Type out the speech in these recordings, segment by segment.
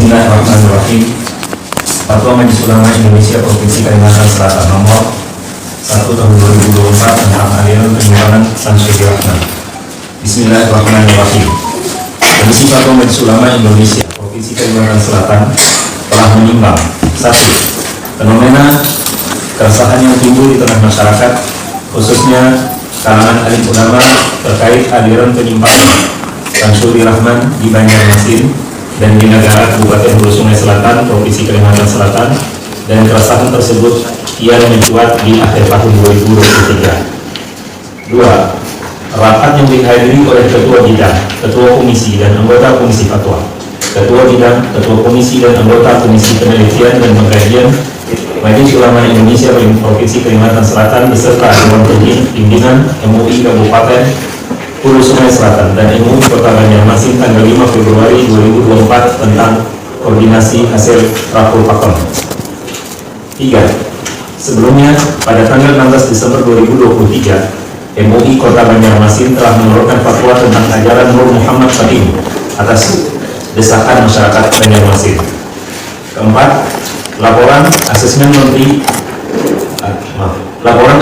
Bismillahirrahmanirrahim. Fatwa Majelis Ulama Indonesia Provinsi Kalimantan Selatan nomor 1 tahun 2024 tentang aliran penyimpanan Syamsul Rahman. Bismillahirrahmanirrahim. Komisi Fatwa Majelis Ulama Indonesia Provinsi Kalimantan Selatan telah menimbang 1. Fenomena keresahan yang timbul di tengah masyarakat, khususnya kalangan alim ulama terkait aliran penyimpanan Syamsul Rahman di Banjarmasin dan di negara Kabupaten Hulu Sungai Selatan, Provinsi Kalimantan Selatan, dan keresahan tersebut kian mencuat di akhir tahun 2023. 2. Rapat yang dihadiri oleh Ketua Bidang, Ketua Komisi, dan anggota Komisi Fatwa, Ketua Bidang, Ketua Komisi, dan anggota Komisi Penelitian dan Pengkajian Majelis Ulama Indonesia Provinsi Kalimantan Selatan beserta Dewan Pimpinan MUI Kabupaten Hulu Sungai Selatan dan MUI Kota Banjarmasin tanggal 5 Februari 2024 tentang koordinasi hasil rapor pakon. 3. Sebelumnya, pada tanggal 16 Desember 2023, MUI Kota Banjarmasin telah mengeluarkan fatwa tentang ajaran Nur Muhammad Fatim atas desakan masyarakat Banjarmasin. 4. Laporan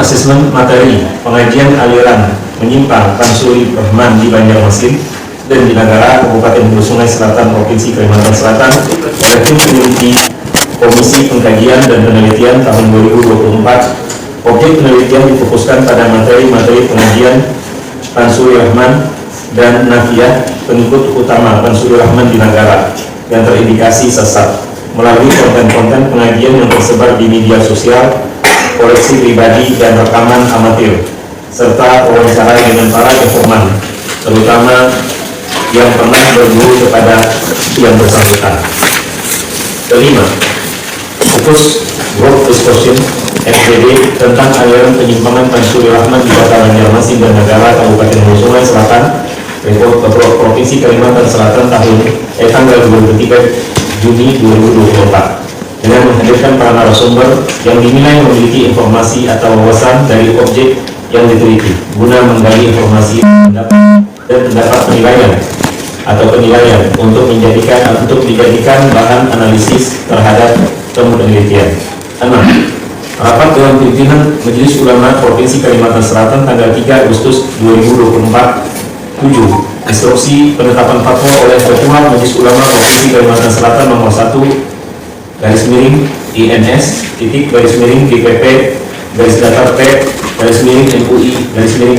asesmen materi pengajian aliran menyimpang Syamsul Rahman di Banjarmasin dan di negara Kabupaten Hulu Sungai Selatan, Provinsi Kalimantan Selatan oleh tim peneliti Komisi Pengkajian dan Penelitian tahun 2024. Objek penelitian difokuskan pada materi-materi pengajian Syamsul Rahman dan Nafiyah pengikut utama Syamsul Rahman di negara yang terindikasi sesat melalui konten-konten pengajian yang tersebar di media sosial, koleksi pribadi, dan rekaman amatir, serta wawancara dengan para informan, terutama yang pernah berguru kepada yang bersangkutan. 5. Fokus Group Discussion FGD tentang aliran penyimpangan Syamsul Rahman di Kota Banjarmasin dan negara Kabupaten Hulu Sungai Selatan, Provinsi Kalimantan Selatan tanggal 23 Juni 2024 dengan menghadirkan para narasumber yang dinilai memiliki informasi atau wawasan dari objek yang diteliti guna menggali informasi dan pendapat penilaian untuk dijadikan bahan analisis terhadap temu penelitian. 6. Rapat Dewan Pimpinan Majelis Ulama Provinsi Kalimantan Selatan tanggal 3 Agustus 2024. 7. Instruksi penetapan fatwa oleh Ketua Majelis Ulama Provinsi Kalimantan Selatan nomor 1 INS DPP P MUI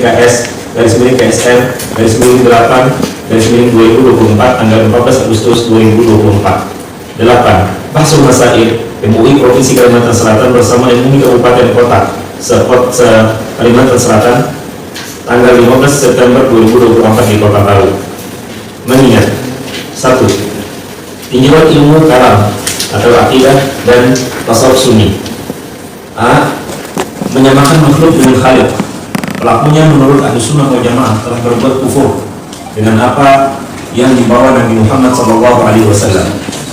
KS KSM 8 2024 tanggal 14 Agustus 2024. 8. Bahsul Masail MUI Provinsi Kalimantan Selatan bersama MUI Kabupaten Kota Kalimantan Selatan tanggal 15 September 2024 di Kota Palu. Mengingat 1. Tinjauan ilmu kalam atau akidah dan tasawuf sunni. A. Menyamakan makhluk dengan khaliq. Pelakunya menurut Ahlu Sunnah wal Jamaah telah berbuat kufur dengan apa yang dibawa Nabi Muhammad SAW,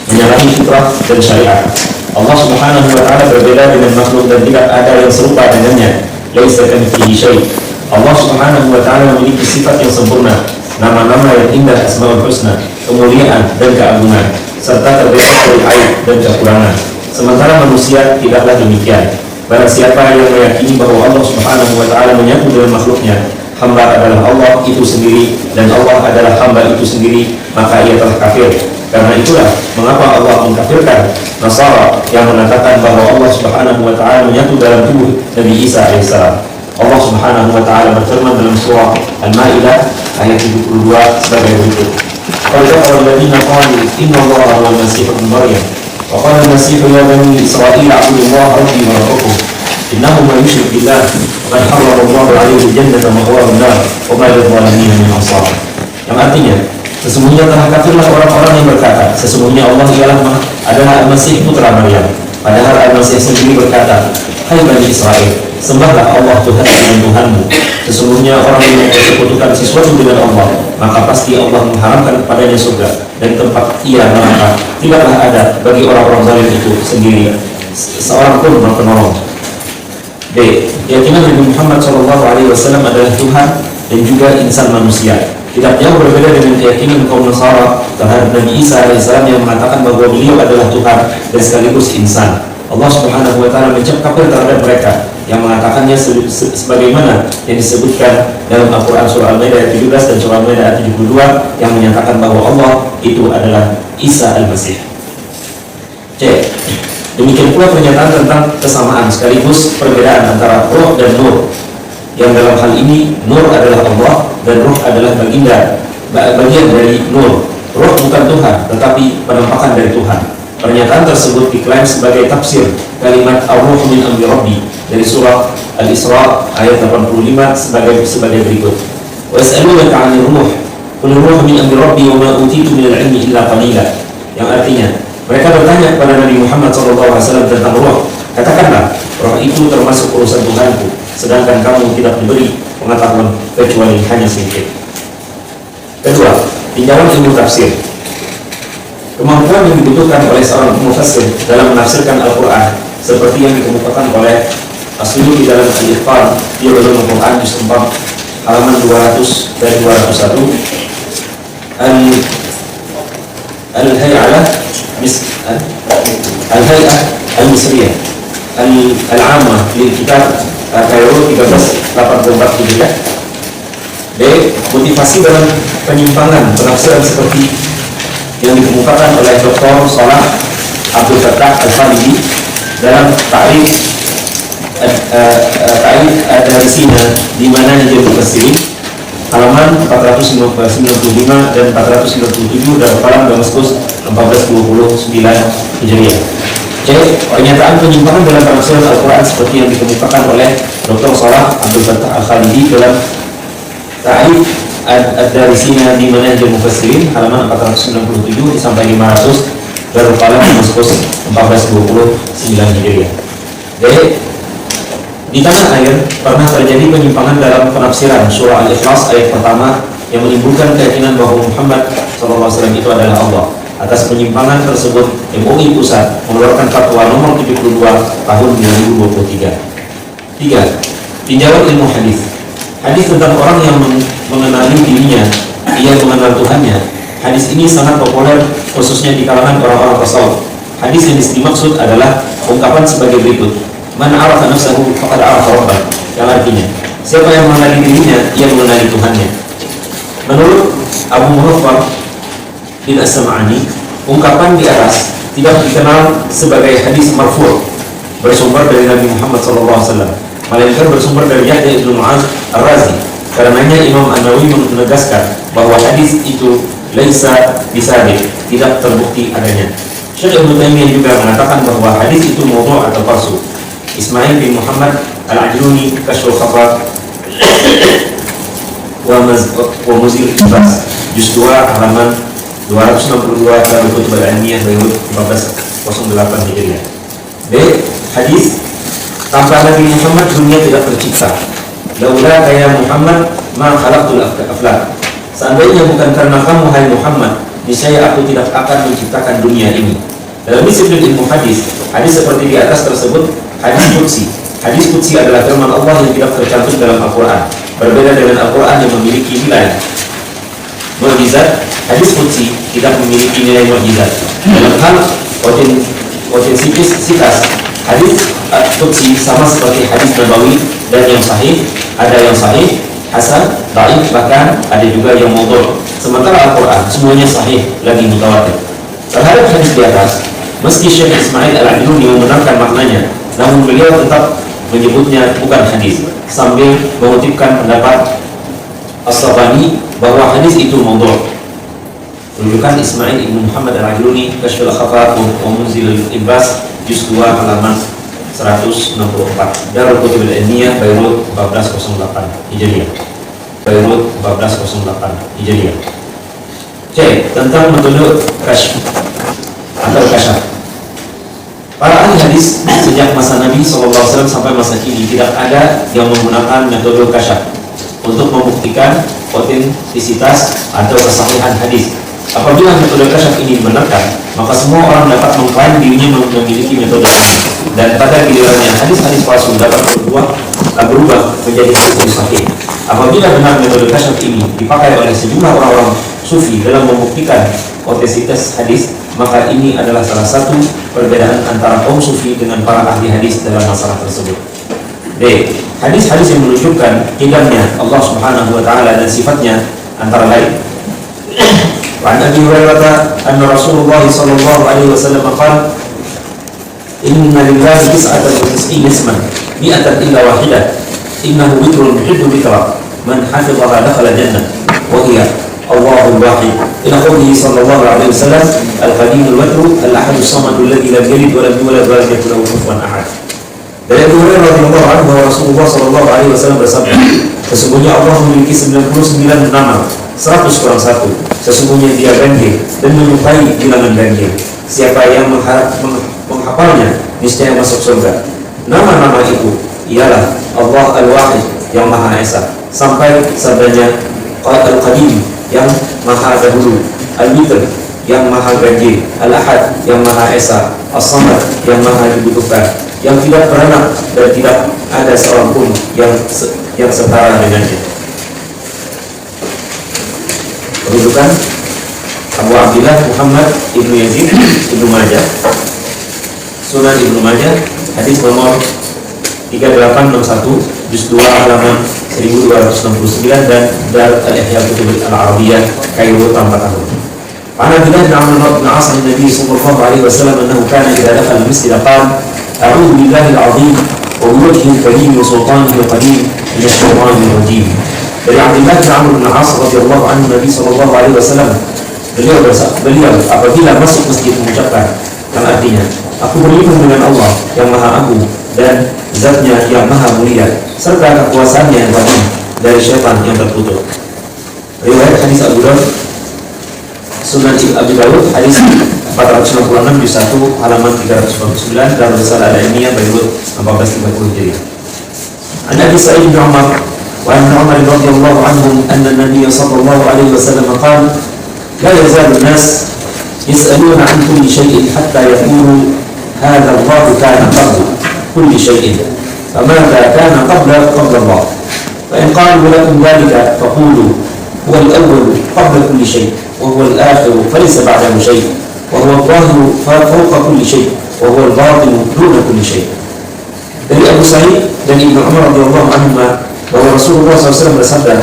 menyalahi fitrah dan syariat. Allah Subhanahu wa Ta'ala berbeda dengan makhluk dan tidak ada yang serupa dengannya. Laisa kamitslihi syai'. Allah Subhanahu wa Ta'ala memiliki sifat yang sempurna, nama-nama yang indah, asmaul husna, kemuliaan dan keagungan, serta terbebas dari aib dan kekurangan. Sementara manusia tidaklah demikian. Barang siapa yang meyakini bahwa Allah Subhanahu wa Ta'ala menyatu dengan makhluknya, hamba adalah Allah itu sendiri dan Allah adalah hamba itu sendiri, maka ia telah kafir. Karena itulah mengapa Allah mengkafirkan Nasara yang mengatakan bahwa Allah Subhanahu wa Ta'ala menyatu dalam tubuh Nabi Isa alaihissalam. Allah Subhanahu wa Ta'ala berfirman dalam surah Al-Maidah ayat 72 sebagai berikut. Qala alladziina qalu inna Allaha huwal Masiih ibnu Maryam wa qala al-Masiih ya bani Israil a'budu Allaha rabbi wa rabbakum innahu man yushrik billah faqad harrama Allahu 'alaihi al-jannata wa ma'wahu an-nar wa ma lidh-dhalimin min ansar. Yang artinya, sesungguhnya telah kafirlah orang-orang yang berkata sesungguhnya Allah adalah Al-Masih putra Maryam, padahal Al-Masih sendiri berkata, hai Bani Israel, sembahlah Allah Tuhan dan Tuhanmu. Sesungguhnya orang yang mempersekutukan sesuatu dengan Allah, maka pasti Allah mengharamkan kepadanya surga dan tempat ia neraka tidaklah ada bagi orang-orang zalim itu sendiri seorang pun penolong. B. Keyakinan Nabi Muhammad SAW adalah Tuhan dan juga insan manusia. Tidak jauh berbeda dengan keyakinan kaum Nasara terhadap Nabi Isa AS yang mengatakan bahwa beliau adalah Tuhan dan sekaligus insan. Allah Subhanahu wa Ta'ala mencap kafir terhadap mereka yang mengatakannya sebagaimana yang disebutkan dalam Al-Quran surah Al-Maidah ayat 17 dan surah Al-Maidah ayat 72 yang menyatakan bahwa Allah itu adalah Isa Al-Masih. C. Demikian pula pernyataan tentang kesamaan sekaligus perbedaan antara roh dan nur, yang dalam hal ini nur adalah Allah dan ruh adalah bagian dari nur. Roh bukan Tuhan tetapi penampakan dari Tuhan. Pernyataan tersebut diklaim sebagai tafsir kalimat ar-ruh min amri rabbi dari surah Al-Isra ayat 85 sebagai berikut. Wa yas'alunaka 'anil ruh qul ruh min amri rabbi wa ma utitu minal 'ilmi illa qalila. Yang artinya, mereka bertanya kepada Nabi Muhammad SAW tentang roh. Katakanlah, roh itu termasuk urusan Tuhanku, sedangkan kamu tidak diberi pengetahuan kecuali hanya sedikit. Kedua, tinjauan ilmu tafsir. Kemampuan yang dibutuhkan oleh seorang mufassir dalam menafsirkan Al-Quran seperti yang dikemukakan oleh As-Suyuti dalam Al-Itqan di Ulumul Quran juz 4 halaman 200 dan 201. Al-Hay'ah Al-Misriyah Al-Amma lil Kitab Kairo 1384 Hijriah. B. Motivasi dalam penyimpangan penafsiran seperti yang dikemukakan oleh Dr. Salah Abdul Fattah Al-Khalidi dalam Ta'rif Ad-Darisina di mana dia berfasir halaman 495 dan 497 dalam Qalam Damaskus 1429 Hijriah. C. Pernyataan penyimpangan dalam penafsiran Al-Quran seperti yang dikemukakan oleh Dr. Salah Abdul Fattah Al-Khalidi dalam Ta'rif Ad-Darisina di Manhajul Mufassirin halaman 497 sampai 500 Darul Qalam Damaskus 1429 Hijriah. D. Di tanah air pernah terjadi penyimpangan dalam penafsiran surah Al-Ikhlas ayat pertama yang menimbulkan keyakinan bahwa Muhammad SAW itu adalah Allah. Atas penyimpangan tersebut, MUI Pusat mengeluarkan fatwa nomor 72 tahun 2023. 3. Tinjauan ilmu hadis. Hadis tentang orang yang mengenali dirinya, ia mengenal Tuhannya. Hadis ini sangat populer khususnya di kalangan orang-orang tasawuf. Hadis yang dimaksud adalah ungkapan sebagai berikut: Man arafa nafsahu faqad arafa rabbah. Yang artinya, siapa yang mengenali dirinya, ia mengenali Tuhannya. Menurut Abu Muhammad bin As-Sam'ani, ungkapan di atas tidak dikenal sebagai hadis marfu' bersumber dari Nabi Muhammad SAW, melainkan bersumber dari Yahya ibn Mu'adz Ar-Razi. Karenanya Imam An-Nawawi menegaskan bahwa hadis itu laisa bisabih, tidak terbukti adanya. Syekh Ibnu Taimiyah juga mengatakan bahwa hadis itu maudhu' atau palsu. Ismail bin Muhammad Al-Ajluni Kashful Khafar wa Muzil Ibas juz 2 halaman 262 Darul Kutub Al-Ilmiyah Beirut 1408 Hijriah. B. Hadis tanpa Nabi Muhammad dunia tidak tercipta. Laula kaya Muhammad ma khalaqtul aflak. Seandainya bukan karena kamu hai Muhammad, niscaya aku tidak akan menciptakan dunia ini. Dalam disiplin ilmu hadis, hadis seperti di atas tersebut hadis qudsi. Hadis qudsi adalah firman Allah yang tidak tercantum dalam Al-Quran. Berbeda dengan Al-Quran yang memiliki nilai mukjizat, hadis qudsi tidak memiliki nilai mukjizat. Dalam hal otentisitas, hadis qudsi sama seperti hadis nabawi dan yang sahih. Ada yang sahih, hasan, dhaif, bahkan ada juga yang maudhu'. Sementara Al-Quran semuanya sahih lagi mutawatir. Terhadap hadis di atas, meski Syekh Ismail Al-Ajluni membenarkan maknanya, namun beliau tetap menyebutnya bukan hadis, sambil mengutipkan pendapat As-Sabani bahwa hadis itu maudhu'. Rujukan Ismail ibn Muhammad Al-Ajluni Kashful Khafar wa Muzil Ibas juz 2 halaman 164 Darul Kutub Al-Ilmiyah Beirut 1408 Hijriah. Beirut 1408 Hijriah. C. Tentang metode kasyf atau kasyaf. Para ahli hadis sejak masa Nabi SAW sampai masa kini tidak ada yang menggunakan metode kasyaf untuk membuktikan otentisitas atau kesahihan hadis. Apabila metode kasyaf ini dibenarkan, maka semua orang dapat mengklaim dirinya memiliki metode ini. Dan pada gilirannya hadis-hadis palsu dapat berubah menjadi hadis sahih. Apabila benar metode kasyaf ini dipakai oleh sejumlah orang-orang sufi dalam membuktikan otentisitas hadis, maka ini adalah salah satu perbedaan antara kaum sufi dengan para ahli hadis dalam masalah tersebut. D. Hadis-hadis yang menunjukkan hidamnya Allah Subhanahu wa taala dan sifatnya antara lain وعن أبي هريرة أن رسول الله صلى الله عليه وسلم قال إن لله 99 اسما 100 إلا واحدة إنه وتر يحب ذكره من حفظها دخل الجنة وهي الله الواحد إلى قوله صلى الله عليه وسلم القديم الوتر الأحد الصمد الذي لم يلد ولم يولد ولم يكن له كفوا أحد. Dari Abu Hurairah radhiyallahu anhu bahwa Rasulullah sallallahu alaihi wasallam bersabda, sesungguhnya Allah memiliki 99 nama, 100 kurang 1. Sesungguhnya Dia ganjil dan menyukai bilangan ganjil. Siapa yang menghafalnya niscaya masuk surga. Nama-nama itu ialah Allah Al-Wahid yang Maha Esa, sampai sabdanya Al-Qadim yang Maha Dahulu, Al-Witr yang Maha Ganjil, Al-Ahad yang Maha Esa, As-Samad yang Maha Dibutuhkan, yang tidak beranak dan tidak ada seorang pun yang setara dengannya. Kedudukan Abu Abdillah Muhammad Ibnu Yazid Ibnu Majah, Sunan Ibnu Majah, hadis nomor 3861, juz 2 halaman 1269, dan Dar Al-Ihya Kutub Al-Arabiyah Kairo tanpa tahun. An Abdullah bin Amr bin As an Nabi sallallahu alaihi wasallam annahu kana idza dakhala al-masjid qala a'udzu billahi al-'azim wa bi wajhihi al-karim wa sultanihi al-qadim min asy-syaithanir rajim. Dari Abdullah bin Amr bin As radhiyallahu anhu, Nabi sallallahu alaihi wasallam beliau apabila masuk masjid mengucapkan, yang artinya, aku berlindung dengan Allah yang Maha Agung dan Zatnya yang Maha Mulia serta kekuasaannya yang qadim dari syaitan yang terkutuk. Riwayat hadis Abu Dawud, Sunan Abi Dawud, hadis 466 juz 1 halaman 349, dan Risalah Al-Ilmiyah Beirut 1430 Hijriah. An Abi Sa'id bin Umar wa an Umar radhiyallahu anhum anna an-nabiy sallallahu alaihi wasallam qala la yazalu an-nas yas'aluna 'an kulli shay'in hatta yaqulu hadha Allah kana qabla kulli shay'in famada kana qabla Allah fa in qalu lakum dhalika faqulu huwa al-awwal qabla kulli shay' وهو الآخر فليس بعده شيء وهو الظاهر فوق كل شيء وهو الباطن دون كل شيء. Dari Abu Sa'id dan Ibnu Umar radhiyallahu anhu bahwa Rasulullah SAW bersabda,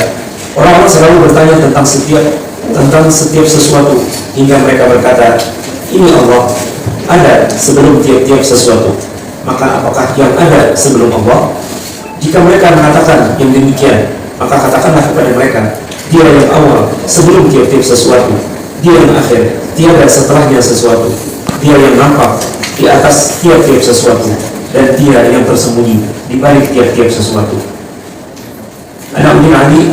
orang-orang selalu bertanya tentang setiap sesuatu hingga mereka berkata, ini Allah ada sebelum tiap-tiap sesuatu, maka apakah yang ada sebelum Allah? Jika mereka mengatakan yang demikian, maka katakanlah kepada mereka, Dia yang awal sebelum tiap-tiap sesuatu, Dia yang akhir tiada setelahnya sesuatu, Dia yang nampak di atas tiap-tiap sesuatu, dan Dia yang tersembunyi di balik tiap-tiap sesuatu. Anak bin Ali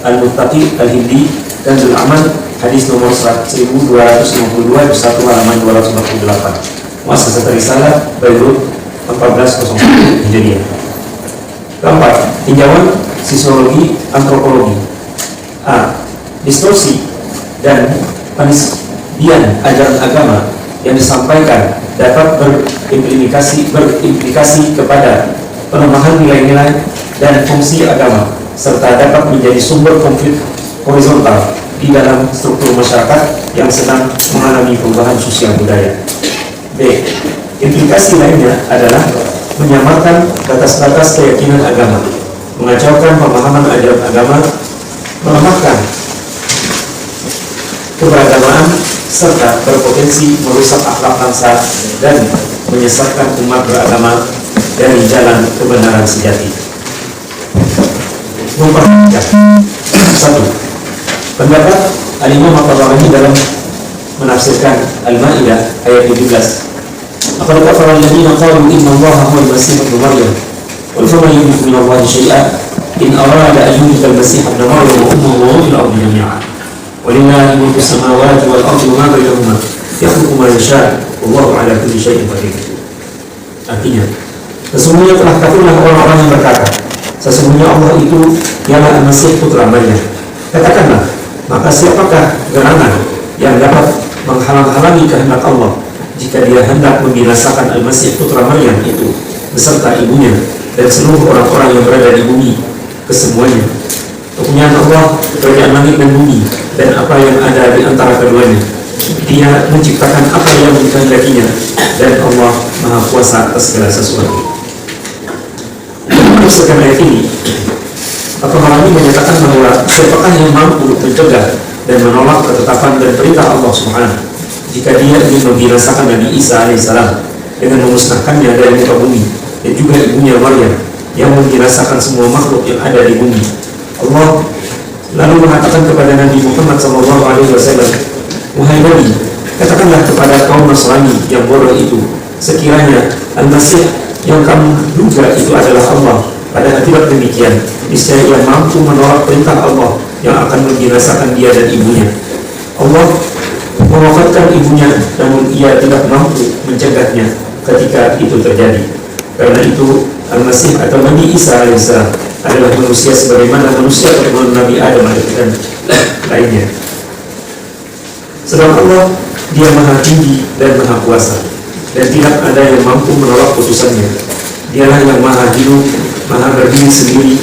Al-Muttaqi Al-Hindi dan Al-Amal, hadis nomor 1252 juz 1 halaman 248. Muassasah Risalah Beirut 1400 Hijriah. Keempat, tinjauan sisiologi antropologi. A. Distorsi dan penisbian ajaran agama yang disampaikan dapat berimplikasi kepada pelemahan nilai-nilai dan fungsi agama, serta dapat menjadi sumber konflik horizontal di dalam struktur masyarakat yang sedang mengalami perubahan sosial budaya. B. Implikasi lainnya adalah menyamarkan batas-batas keyakinan agama, mengacaukan pemahaman ajaran agama, melemahkan keberagamaan, serta berpotensi merusak akhlak bangsa dan menyesatkan umat beragama dari jalan kebenaran sejati. Memperhatikan 1. Pendapat Al-Imam At-Tabarani dalam menafsirkan Al-Ma'idah ayat 17. Laqad kafara alladziina qalu inna Allaha huwal Masiih ibnu Maryam qul faman yamliku min Allahi syai'an in arada an yuhlika al-Masih ibn Maryam wa ummuhu wa man fil ardi jami'an walillahi mulku as-samawati wal ardi wa ma bainahuma yakhluqu ma yasha' wallahu 'ala kulli syai'in qadir. Artinya, sesungguhnya telah kafirlah orang-orang yang berkata, sesungguhnya Allah itu ialah Al-Masih putra Maryam. Katakanlah, maka siapakah gerangan yang dapat menghalang-halangi kehendak Allah jika Dia hendak membinasakan Al-Masih putra Maryam itu beserta ibunya dan seluruh orang-orang yang berada di bumi kesemuanya. Kepunyaan Allah kerajaan langit dan bumi dan apa yang ada di antara keduanya. Dia menciptakan apa yang dikehendakinya dan Allah Maha Kuasa atas segala sesuatu. Menurut ayat ini, Al-Qur'an menyatakan bahwa siapakah yang mampu mencegah dan menolak ketetapan dan perintah Allah Subhanahu jika Dia ingin membinasakan Nabi Isa alaihissalam dengan memusnahkannya dari muka bumi dan juga ibunya Maryam yang membinasakan semua makhluk yang ada di bumi. Allah lalu mengatakan kepada Nabi Muhammad SAW, "Wahai Nabi, katakanlah kepada kaum Nasrani yang bodoh itu, sekiranya Al-Masih yang kamu duga itu adalah Allah, padahal tidak demikian. Niscaya Ia mampu menolak perintah Allah yang akan membinasakan dia dan ibunya. Allah mewafatkan ibunya, namun Ia tidak mampu mencegahnya ketika itu terjadi. Karena itu Al-Masih atau Nabi Isa alaihissalam adalah manusia sebagaimana manusia keturunan Nabi Adam dan lainnya. Sedang Allah, Dia Maha Tinggi dan Maha Kuasa, dan tidak ada yang mampu menolak putusannya. Dialah yang Maha Hidup, Maha berdiri sendiri,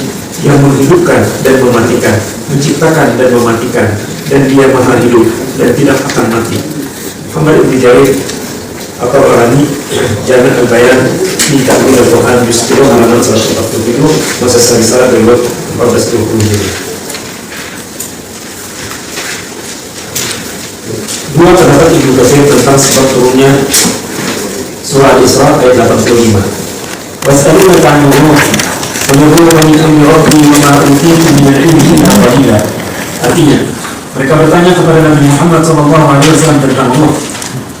yang menghidupkan dan mematikan, menciptakan dan mematikan, dan Dia Maha Hidup dan tidak akan mati." Muhammad Ibn Jarir Al-Qur'ani Jami' Al-Bayan di Ta'wil Al-Quran juz 10 halaman 147, masa Risalah Beliau 1420. Dua pendapat Ibnu Katsir tentang sebab turunnya surah Al-Isra ayat 85. "Was'aluna ta'an ruh, wa nurruhu min amri rabbi wa ma utitu min al-ilmi illa qalila." Artinya, mereka bertanya kepada Nabi Muhammad SAW tentang ruh.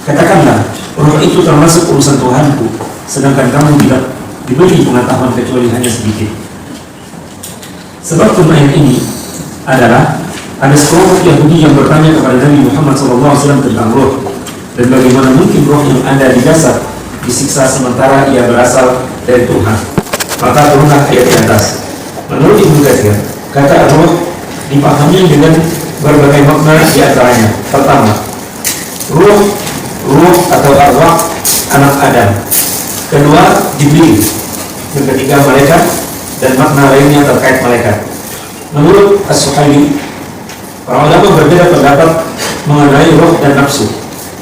Katakanlah, ruh itu termasuk urusan Tuhanku, sedangkan kamu tidak diberi pengetahuan kecuali hanya sedikit. Sebab ayat ini adalah ada sekelompok Yahudi yang bertanya kepada Nabi Muhammad SAW tentang roh, dan bagaimana mungkin roh yang ada di jasad disiksa sementara ia berasal dari Tuhan. Maka turunlah ayat di atas. Menurut Ibnu Katsir, kata roh dipahami dengan berbagai makna di antaranya. Pertama, ruh atau arwah anak Adam. Kedua, Jibril. Yang ketiga, malaikat, dan makna lainnya terkait malaikat. Menurut As-Suhaili, para ulama berbeda pendapat mengenai roh dan nafsu.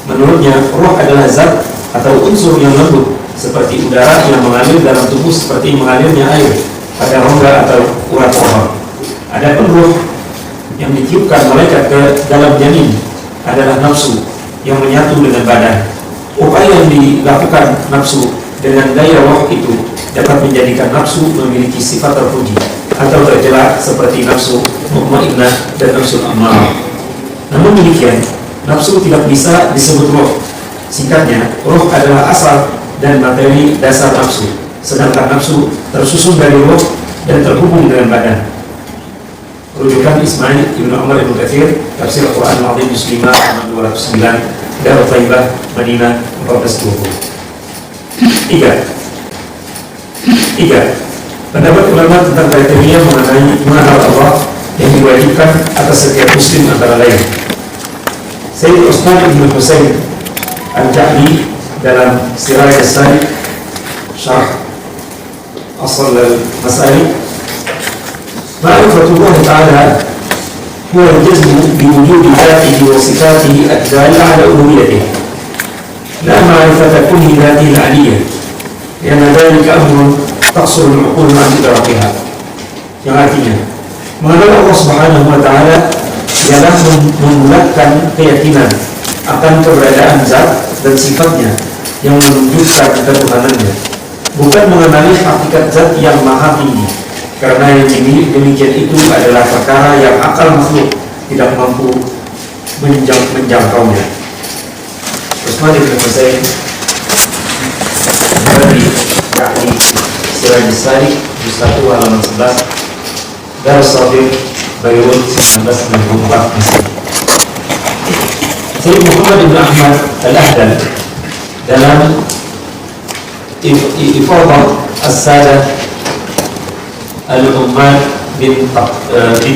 Menurutnya, roh adalah zat atau unsur yang lembut seperti udara yang mengalir dalam tubuh seperti mengalirnya air pada rongga atau urat pohon. Adapun roh yang ditiupkan malaikat ke dalam janin adalah nafsu yang menyatu dengan badan. Upaya yang dilakukan nafsu dengan daya roh itu dapat menjadikan nafsu memiliki sifat terpuji atau tercela seperti nafsu mutmainnah dan nafsu ammarah. Namun demikian, nafsu tidak bisa disebut roh. Singkatnya, roh adalah asal dan materi dasar nafsu, sedangkan nafsu tersusun dari roh dan terhubung dengan badan. Rujukan Ismail Ibn Umar Ibn Katsir, Tafsir Al-Quran Al-Azim juz 5 halaman 209, Darut Thaibah, Madinah 1420. Tiga. Pendapat ulama tentang kriteria mengenai mengenal Allah yang diwajibkan atas setiap muslim antara lain. Sayyid Utsman Ibn Husain Al-Ja'li dalam Siraj As-Sadiq Syarh Asal Al-Masalik, ma'rifatullah ta'ala huwa al-jazmu biwujudi dhatihi wa sifatihi ad-dalla ala uluhiyyatihi la ma'rifata kulli dhatihi al-'aliyyah lianna dhalika amrun taqsur al-'uqul ma'a idrakiha. Yang artinya, mengenal Allah Subhanahu wa ta'ala ialah membulatkan keyakinan akan keberadaan zat dan sifatnya yang menunjukkan ketuhanannya, bukan mengenali hakikat zat yang maha tinggi, karena yang demikian itu adalah perkara yang akal makhluk tidak mampu menjangkaunya. Utsman Ibn Husain dari Ya'li Siraj As-Sadiq juz 1 halaman 11, Darus Sadir Beirut 1964 Mesir. Sayyid Muhammad Ibn Ahmad Al-Ahdal dalam Ifadah As-Sadah Al-Ummad bin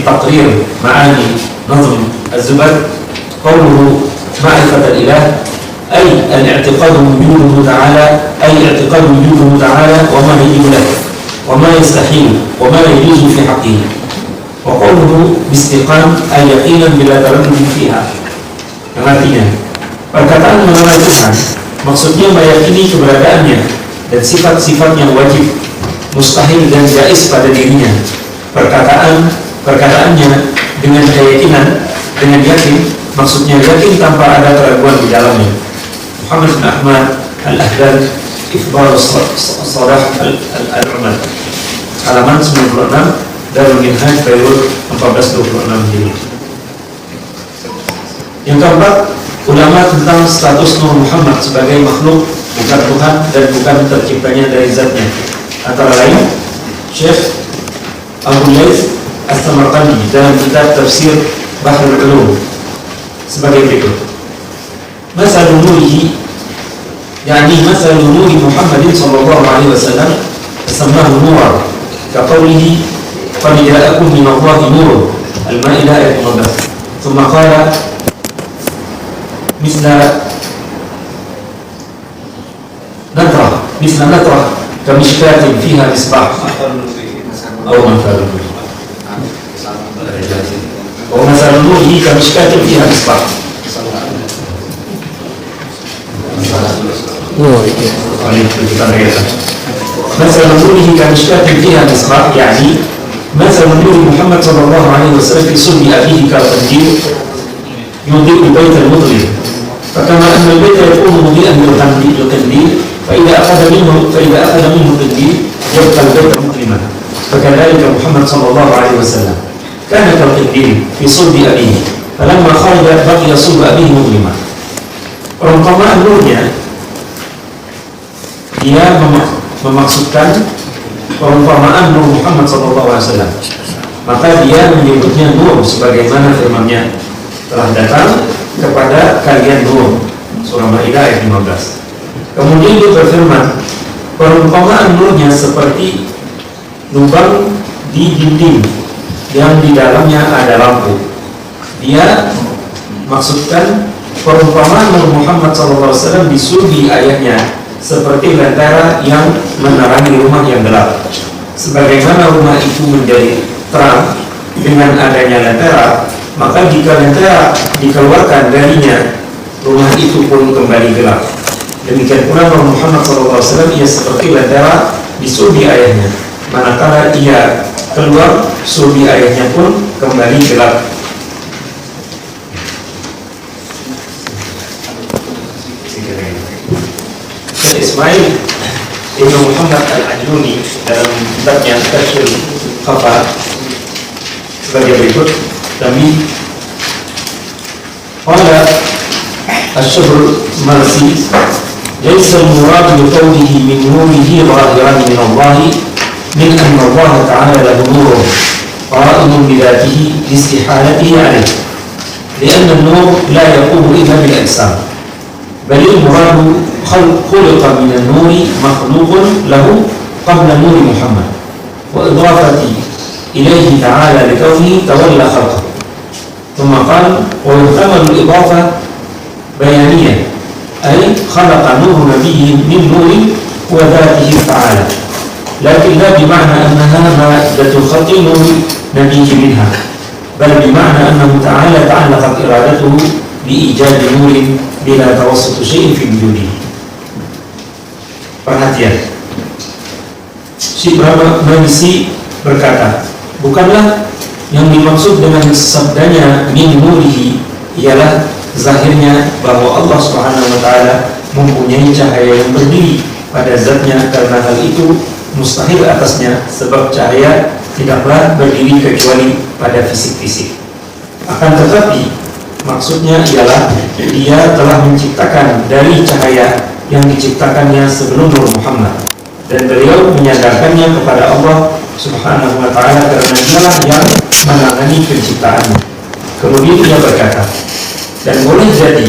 Taqrir Ma'ani Nazm Az-Zubar, qawluhu معرفة الإله أي الاعتقاد وجوده تعالى، أي اعتقاد وجوده تعالى وما يجب له وما يستحيل وما يجوز في حقه. وقوله باستيقان أي يقينا بلا تردد فيها. Yang artinya perkataan mengenai Tuhan maksudnya meyakini keberadaannya dan sifat-sifat yang wajib, mustahil dan jaiz pada dirinya. Perkataannya dengan keyakinan, dengan yakin, maksudnya yakin tanpa ada keraguan di dalamnya. Muhammad bin Ahmad Al-Ahdad Ikhbar Salah Al-Umar, halaman 96, Darul Minhaj, Beirut, 1426 Hijriah. Yang keempat, ulama tentang status Nur Muhammad sebagai makhluk, bukan Tuhan dan bukan terciptanya dari zatnya. Antara lain Syekh Abu Laith As-Samarqandi dalam kitab Tafsir Bahrul Ulum sebagai berikut: Masalul nurihi, yakni masalul nuri Muhammadin sallallahu alaihi wasallam samahu nuran kaqaulihi qad ja'akum minallahi nurun, Al-Maidah ayat 15. Thumma qala misla natrah kamishkatin fiha misbah atau masalul nuri masalul nuri kamishkatin fiha misbah. مثل نوره كمشكاة فيها مصباح، يعني مثل نور محمد صلى الله عليه وسلم في صلب أبيه كالقنديل يضيء البيت المظلم، فكما أن البيت يكون مضيئا بالقنديل فإذا أخذ منه القنديل يبقى البيت مظلما، فكذلك محمد صلى الله عليه وسلم كان كالقنديل في صلب أبيه، فلما خرج بقي صلب أبيه مظلما. Perumpamaan nurnya, dia memaksudkan perumpamaan Nur Muhammad SAW, maka dia menyebutnya Nur sebagaimana firman-Nya, telah datang kepada kalian Nur, surah Maidah ayat 15. Kemudian dia berfirman, perumpamaan nurnya seperti lubang di dinding yang di dalamnya ada lampu. Dia maksudkan perumpamaan Nur Muhammad SAW di sulbi ayahnya seperti lentera yang menerangi rumah yang gelap. Sebagaimana rumah itu menjadi terang dengan adanya lentera, maka jika lentera dikeluarkan darinya, rumah itu pun kembali gelap. Demikian pula Nur Muhammad SAW, ia seperti lentera di sulbi ayahnya. Manakala ia keluar, sulbi ayahnya pun kembali gelap. Ismail Ibn Muhammad Al-Ajluni dalam kitabnya Kashful Khafa sebagai berikut: Dami qala Asy-Syabr Marsi, laysa al-murad bi qawlihi min nurihi zahiran min Allah min anna Allah ta'ala lahu nurun qa'imun bi dhatihi li istihalatihi alayhi, li'anna an-nur la yaqumu illa bil ajsam, bal al-murad خلق من النور مخلوق له قبل نور محمد وإضافة إليه تعالى لكونه تولى خلقه. ثم قال ويحتمل الإضافة بيانية أي خلق نور نبيه من نور وذاته تعالى، لكن لا بمعنى أنها مادة خلق نور نبيه منها، بل بمعنى أنه تعالى تعلقت إرادته بإيجاد نور بلا توسط شيء في وجوده. Perhatian, si Brahma Mahisi berkata, bukanlah yang dimaksud dengan sabdanya min nurihi ialah zahirnya bahwa Allah Subhanahu wa taala mempunyai cahaya yang berdiri pada zatnya, karena hal itu mustahil atasnya, sebab cahaya tidaklah berdiri kecuali pada fisik-fisik. Akan tetapi maksudnya ialah dia telah menciptakan dari cahaya yang diciptakannya sebelum Nur Muhammad, dan beliau menyadarkannya kepada Allah Subhanahu wa ta'ala karena dialah yang menangani penciptaannya. Kemudian dia berkata, dan boleh jadi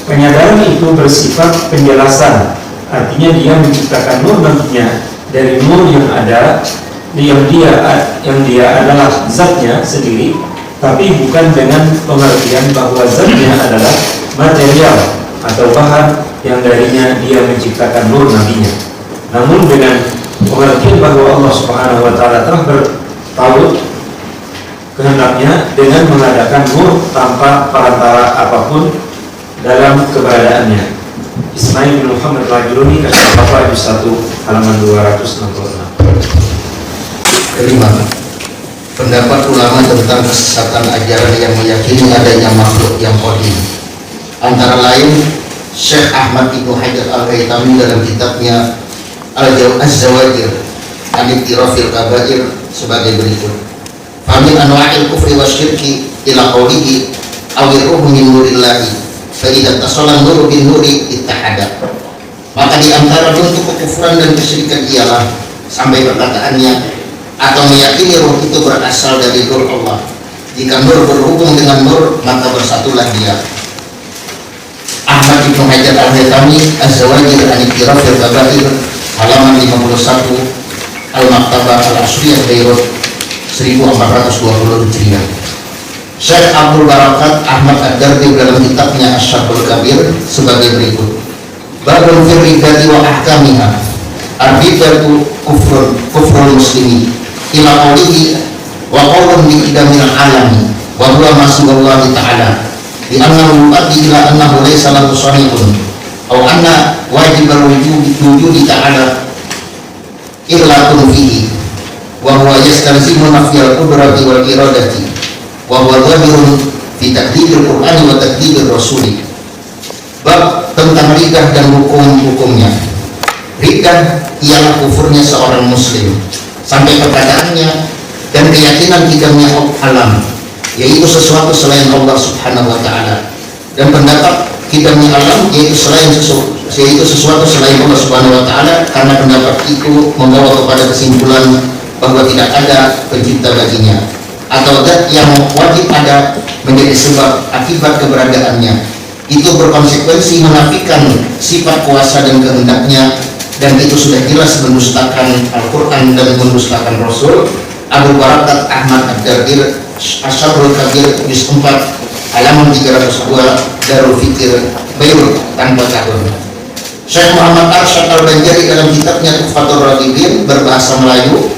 penyadaran itu bersifat penjelasan, artinya dia menciptakan nur nantinya dari nur yang ada, yang dia adalah zatnya sendiri, tapi bukan dengan pengertian bahwa zatnya adalah material atau bahan yang darinya dia menciptakan nur nabinya. Namun dengan pengertian bahwa Allah Subhanahu wa Ta'ala telah bertaut kehendaknya dengan mengadakan nur tanpa perantara apapun dalam keberadaannya. Ismail bin Muhammad Rajuluni, Kasyaf Al-Fatwa, juz 1 halaman 266. Kelima, pendapat ulama tentang kesesatan ajaran yang meyakini adanya makhluk yang qadim. Antara lain Syekh Ahmad Ibnu Hajar Al-Haytami dalam kitabnya Az-Zawajir an Iktirafil Kabair sebagai berikut: Famin anwa'il kufri wasyirki ila qawlihi awiruhu min nurillahi fa idza tasala nuru bin nuri ittahada. Maka di antara bentuk kekufuran dan kesyirikan ialah sampai perkataannya atau meyakini ruh itu berasal dari nur Allah. Jika nur berhubung dengan nur, maka bersatulah dia. Ahmad Ibnu Hajar Al-Haytami, Az-Zawajir an Iktirafil Kabair, halaman 51, Al-Maktabah Al-Asriyah Beirut 1420 Hijriah. Syekh Abdul Barakat Ahmad Ad-Dardi dalam kitabnya Asy-Syarhul Kabir sebagai berikut: Babul fir riddati wa ahkamiha. Ar-riddatu kufrul muslimi ila qawlihi wa qawlun bi qidamil alami wa huwa masiwallahi ta'ala bi annahu yu'addi ila annahu laysa lahu sahihun aw anna wajibal wujudi ta'ala illa kun fihi wa huwa yastalzimu nafyal qudrati wal iradati wa huwa dhahirun fi takdibil qur'ani wa takdibil rasuli. Bab tentang riddah dan hukum-hukumnya. Riddah ialah kufurnya seorang muslim sampai perkataannya dan keyakinan tidaknya alam, yaitu sesuatu selain Allah Subhanahu wa Ta'ala, dan pendapat tidaknya alam yaitu sesuatu selain Allah Subhanahu wa Ta'ala, karena pendapat itu membawa kepada kesimpulan bahwa tidak ada pencipta baginya atau zat yang wajib ada menjadi sebab akibat keberadaannya. Itu berkonsekuensi menafikan sifat kuasa dan kehendaknya, dan itu sudah jelas mendustakan Al-Quran dan mendustakan Rasul. Abu Barakat Ahmad Ad-Dardir, Asy-Syarhul Kabir, juz 4 halaman 302, Darul Fikir Beirut tanpa tahun. Syekh Muhammad Arsyad Al-Banjari dalam kitabnya Tuhfatur Raghibin berbahasa Melayu,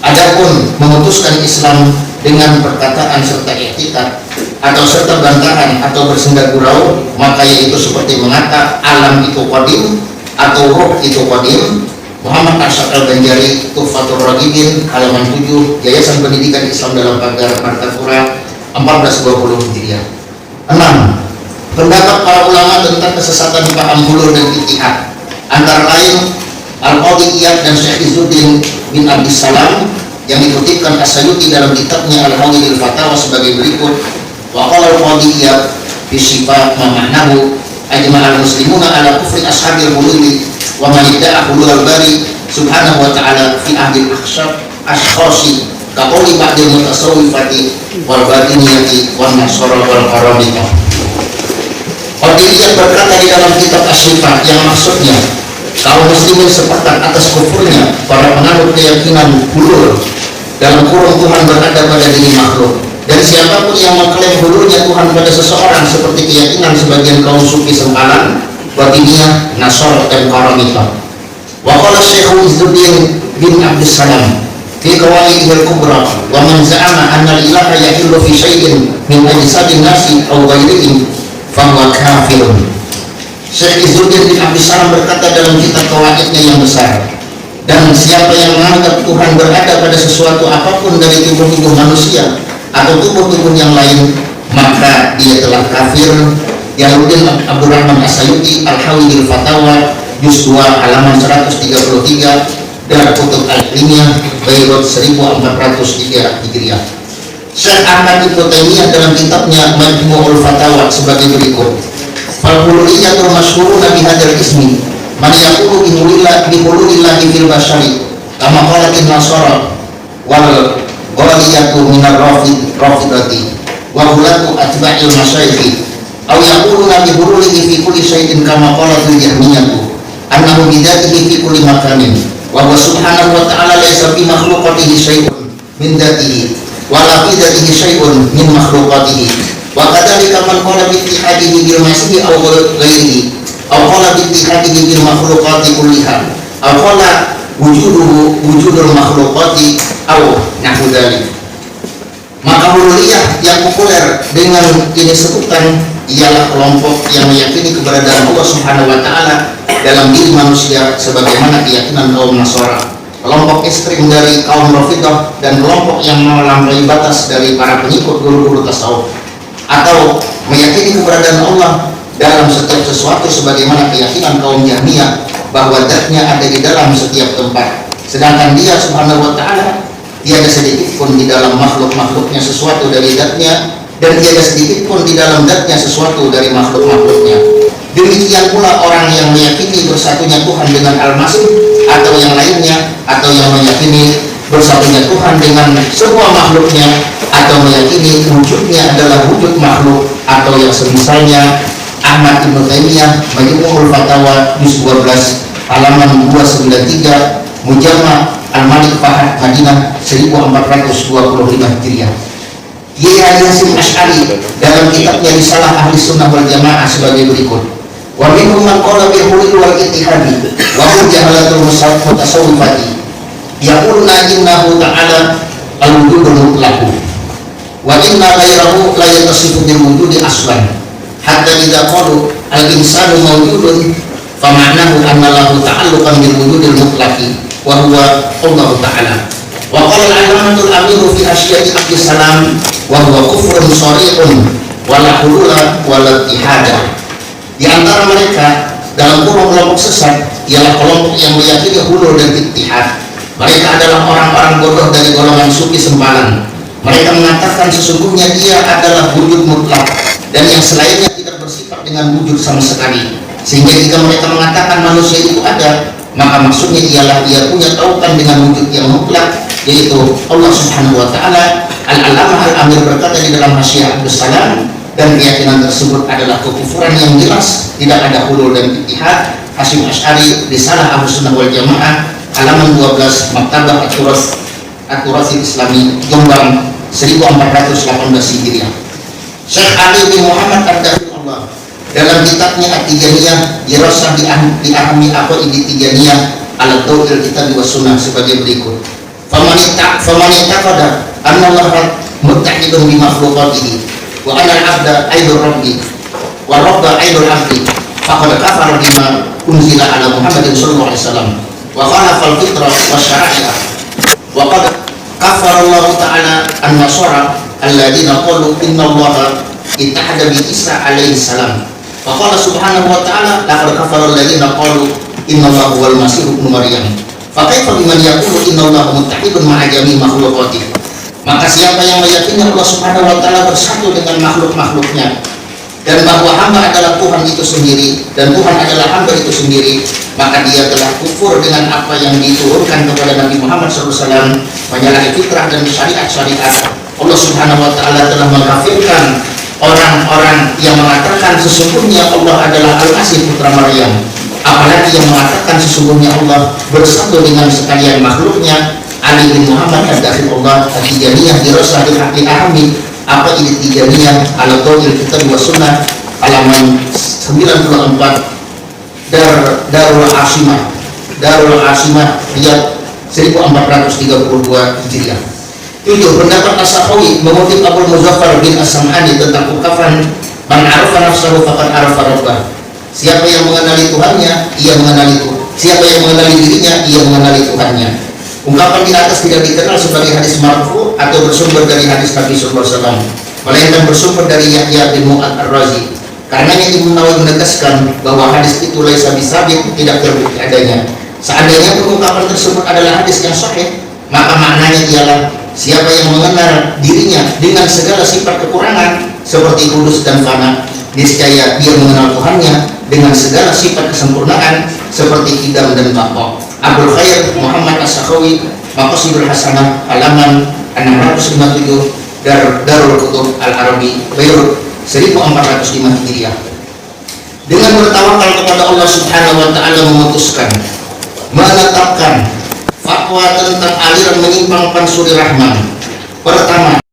adapun memutuskan Islam dengan perkataan serta i'tiqad atau serta bantahan atau bersenda gurau, maka yaitu seperti mengata alam itu qadim atau ruh itu qadim. Muhammad Arsyad Al-Banjari, Tuhfatur Raghibin, halaman 7, Yayasan Pendidikan Islam dalam Pagar Martapura 1420 Hijriah. 6. Pendapat para ulama tentang kesesatan paham hulul dan ittihad, antara lain Al-Qadhi Iyad dan Syekh Izzuddin bin Abdus Salam yang dikutipkan As-Sayuti dalam kitabnya Al-Hawilil Fatawa sebagai berikut: Wa qala Al-Qadhi Iyad fi sifat ma ma'nahu ajma'al muslimuna ala kufri ashabil hululi wa man idda'a hulul bari subhanahu wa ta'ala fi ahdil ashkhasi ka qawli ba'dil mutasawwifati wal batiniyati wan nasara wal qaramita. Qadiyah berkata di dalam kitab Asy-Syifa yang maksudnya kaum muslimin sepakat atas kufurnya para penganut keyakinan hulul dalam kurung Tuhan berada pada diri makhluk, dan siapapun yang mengklaim hululnya Tuhan pada seseorang seperti keyakinan sebagian kaum sufi sempalan, Batiniyah, Nasor, dan Qaramita. Wa qala Syekh Izzuddin bin Abdus Salam fi Qawaidil Kubra wa man za'ama anna al-ilaha yahillu fi syai'in min ajsadin nasi aw ghairihim fa huwa kafirun. Syekh Izzuddin bin Abdus Salam berkata dalam kitab Qawaidnya yang besar, dan siapa yang menganggap Tuhan berada pada sesuatu apapun dari tubuh-tubuh manusia atau tubuh-tubuh yang lain, maka dia telah kafir. Yahuddin Abdurrahman As-Sayuti, Al-Hawilil Fatawa, juz 2 halaman 133, dan Kutub Al-Ilmiyah Beirut 1403 Hijriah. Syekh Ahmad Ibnu Taimiyah dalam kitabnya Majmu'ul Fatawa sebagai berikut: Fal-hululiyyatul masyhuruna bihadzal ismi man yaqulu bihululillahi fil bashari kama qalatin nasara wal ghaliyatu minar rafidati wa hulatu atba'il masyayikh aw yaquluna bihululihi fi kulli syai'in kama qalatil jahmiyatu annahu bidatihi fi kulli makanin wa huwa subhanahu wa ta'ala laysa fi makhluqatihi syai'un min dzatihi wa la fi dzatihi syai'un min makhluqatihi Wa kadzalika man qala bi ittihadihi bil masih aw ghairihi aw qala bi ittihadihi bil makhluqati kulliha aw qala wujudul makhluqati aw nahwu dzalik. Maka hululiyah yang populer dengan ini sebutan ialah kelompok yang meyakini keberadaan Allah Subhanahu wa taala dalam diri manusia sebagaimana keyakinan kaum Nasara, kelompok ekstrim dari kaum Rafidah, dan kelompok yang melampaui batas dari para pengikut guru-guru tasawuf, atau meyakini keberadaan Allah dalam setiap sesuatu sebagaimana keyakinan kaum Jahmiyah bahwa zatnya ada di dalam setiap tempat, sedangkan dia Subhanahu wa taala tiada sedikit pun di dalam makhluk-makhluknya sesuatu dari zatnya, dan tiada sedikit pun di dalam zatnya sesuatu dari makhluk-makhluknya. Demikian pula orang yang meyakini bersatunya Tuhan dengan Al-Masih atau yang lainnya, atau yang meyakini bersatunya Tuhan dengan semua makhluknya, atau meyakini wujudnya adalah wujud makhluk, atau yang semisalnya. Ahmad Ibn Taimiyah, Majmu'ul Fatawa, juz 12, halaman 293, Mujamma' Al-Malik Fahad, Madinah, 1425 Hijriah. Kiai Haji Hasyim Asy'ari dalam kitabnya Risalah Ahli Sunnah wal Jamaah sebagai berikut: wa minhum man qala bil hulul wal ittihadi wa hum jahalatul mutasawwifati yaquluna innahu ta'ala al-wujudul mutlaq wa inna ghairahu la yatasifu bil wujudi aslan hatta idza qalu al-insanu mawjudun fa ma'nahu anna lahu ta'alluqan bil wujudil mutlaqi wa huwa Allah ta'ala. Wa qala al-alamatul amiru fi asyiati Abdus Salam wa huwa kufrun shari'un wa la hulula wa la ittihada. Di antara mereka dalam kelompok sesat ialah kelompok yang meyakini hulul dan ittihad. Mereka adalah orang-orang bodoh dari golongan sufi sempalan. Mereka mengatakan sesungguhnya dia adalah wujud mutlak dan yang selainnya tidak bersifat dengan wujud sama sekali. Sehingga jika mereka mengatakan manusia itu ada, maka maksudnya ialah dia punya tautan dengan wujud yang mutlak, yaitu Allah Subhanahu wa taala. Al-Alamah Al-Amir berkata di dalam Hasyiah Abdus Salam, dan keyakinan tersebut adalah kekufuran yang jelas, tidak ada hulul dan ittihad. Hasyim Asy'ari, Risalah Ahli Sunnah wal Jamaah, halaman 12, Maktabah At-Turath Islami, Jombang, 1418 Hijriah. Syekh Ali bin Muhammad Ad-Dakhilullah dalam kitabnya At-Tijaniyah, dirasah di ahmi aqaid Tijaniyah ala tauhid kitab wa sunnah sebagai berikut: faman taqada anna Allah muttahidun bi makhluqatihi wa anna al-'abda aidur rabbi wa rabba aidur 'abdi faqad kafara bima unzila ala Muhammadin sallallahu alaihi wasallam wa khalafa al-fitrah wa syari'ah wa qad kafara Allah ta'ala an-nasara alladziina qalu inna Allah ittahada bi Isa alaihi salam. Faqala subhanahu wa ta'ala laqad kafara alladziina qalu innallaha huwal masih ibnu maryam. Fa kaifa biman yaqulu innallaha muttahidun ma'a jami'i makhluqatihi. Maka siapa yang meyakini Allah Subhanahu wa taala bersatu dengan makhluk-makhluknya, dan bahwa hamba adalah Tuhan itu sendiri dan Tuhan adalah hamba itu sendiri, maka dia telah kufur dengan apa yang diturunkan kepada Nabi Muhammad SAW, menyalahi fitrah dan syariat-syariat. Allah Subhanahu wa taala telah mengkafirkan orang-orang yang mengatakan sesungguhnya Allah adalah Al-Masih putra Maryam, apalagi yang mengatakan sesungguhnya Allah bersatu dengan sekalian makhluknya. Ali bin Muhammad Ad-Dakhilullah At-Tijaniyah, dirasah di ahmi aqaid Tijaniyah ala tauhid kitab wa sunnah, halaman 94, Darul Asimah Riyadh, 1432 Hijriah. 7. Pendapat As-Sakhawi mengutip Abu Muzaffar bin As-Sam'ani tentang ungkapan man arafa nafsahu faqad arafa rabbah. Siapa yang mengenali Tuhannya, ia mengenali Tuhan. Siapa yang mengenali dirinya, ia mengenali Tuhannya. Ungkapan di atas tidak dikenal sebagai hadis marfu atau bersumber dari hadis Nabi sallallahu alaihi wasallam, melainkan bersumber dari Yahya bin Mu'ad Ar-Razi. Karenanya Ibnu Nawawi menegaskan bahwa hadis itu laisa bisabit, tidak terbukti adanya. Seandainya ungkapan tersebut adalah hadis yang sahih, maka maknanya ialah siapa yang mengenal dirinya dengan segala sifat kekurangan seperti kudus dan fana, niscaya dia mengenal Tuhannya dengan segala sifat kesempurnaan seperti kidam dan baqa. Abdul Khair Muhammad As-Sakhawi, Maqasidul Hasanah, halaman 657, Darul Kutub Al-Arabi, Beirut, 1405 Hijriah. Dengan bertawakal kepada Allah Subhanahu wa taala memutuskan menetapkan fatwa tentang aliran menyimpang Pansuri Rahman. Pertama,